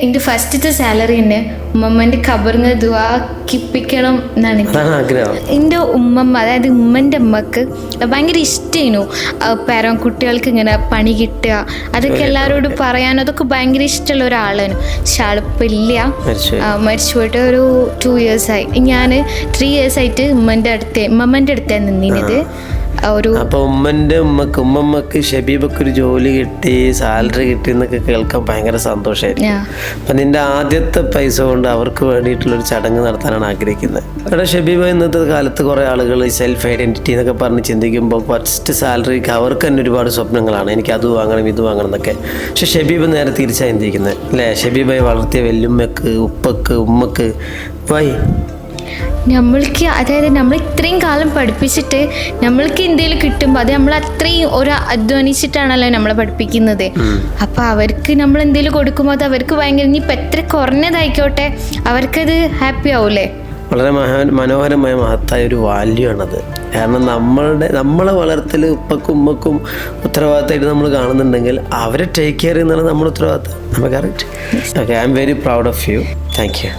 എൻ്റെ ഫസ്റ്റത്തെ സാലറി തന്നെ ഉമ്മമ്മൻ്റെ ഖബറിന് ദുആക്കിപ്പിക്കണം എന്നാണ് ആഗ്രഹം. എൻ്റെ ഉമ്മമ്മ, അതായത് ഉമ്മൻ്റെ അമ്മക്ക് ഭയങ്കര ഇഷ്ടമായിരുന്നു പേരം കുട്ടികൾക്ക് ഇങ്ങനെ പണി കിട്ടുക, അതൊക്കെ എല്ലാവരോടും പറയാനും അതൊക്കെ ഭയങ്കര ഇഷ്ടമുള്ള ഒരാളാണ്. പക്ഷെ ആളിപ്പോൾ ഇല്ല, മരിച്ചു പോയിട്ട് ഒരു 2 years ആയി. ഞാൻ 3 years ആയിട്ട് ഉമ്മമ്മൻ്റെ അടുത്താണ് നിന്നിരുന്നത്. അപ്പൊ ഉമ്മമ്മക്ക് ഷബീബക്ക് ഒരു ജോലി കിട്ടി, സാലറി കിട്ടി എന്നൊക്കെ കേൾക്കാൻ ഭയങ്കര സന്തോഷമായിരുന്നു. അപ്പൊ നിന്റെ ആദ്യത്തെ പൈസ കൊണ്ട് അവർക്ക് വേണ്ടിയിട്ടുള്ളൊരു ചടങ്ങ് നടത്താനാണ് ആഗ്രഹിക്കുന്നത്. ഇവിടെ ഷബീബ ഇന്നത്തെ കാലത്ത് കുറെ ആളുകൾ സെൽഫ് ഐഡന്റിറ്റി എന്നൊക്കെ പറഞ്ഞ് ചിന്തിക്കുമ്പോൾ ഫസ്റ്റ് സാലറിക്ക് അവർക്ക് തന്നെ ഒരുപാട് സ്വപ്നങ്ങളാണ്, എനിക്ക് അത് വാങ്ങണം ഇത് വാങ്ങണം എന്നൊക്കെ. പക്ഷെ ഷബീബ് നേരെ തിരിച്ചാണ് ചിന്തിക്കുന്നത് അല്ലേ? ഷബീബയെ വളർത്തിയ വെല്ലുമ്മക്ക് ഉപ്പക്ക് ഉമ്മക്ക് വൈ നമ്മൾക്ക്, അതായത് നമ്മൾ ഇത്രയും കാലം പഠിപ്പിച്ചിട്ട് നമ്മൾക്ക് എന്തെങ്കിലും കിട്ടുമ്പോൾ അത് നമ്മൾ അത്രയും അധ്വാനിച്ചിട്ടാണല്ലോ നമ്മളെ പഠിപ്പിക്കുന്നത്. അപ്പം അവർക്ക് നമ്മൾ എന്തെങ്കിലും കൊടുക്കുമ്പോൾ അത് അവർക്ക് ഭയങ്കര, ഇനിയിപ്പോൾ എത്ര കുറഞ്ഞതായിക്കോട്ടെ അവർക്കത് ഹാപ്പി ആവൂലേ? വളരെ മനോഹരമായ മഹത്തായ ഒരു വാല്യൂ ആണത്. കാരണം നമ്മളെ വളർത്തൽ ഉപ്പക്കും ഉമ്മക്കും ഉത്തരവാദിത്തമായിട്ട് നമ്മൾ കാണുന്നുണ്ടെങ്കിൽ അവരെ ടേക്ക് കെയർ ചെയ്യുന്നതാണ് നമ്മുടെ ഉത്തരവാദിത്തം. നമുക്ക് correct. Okay, I am very proud of you. Thank U.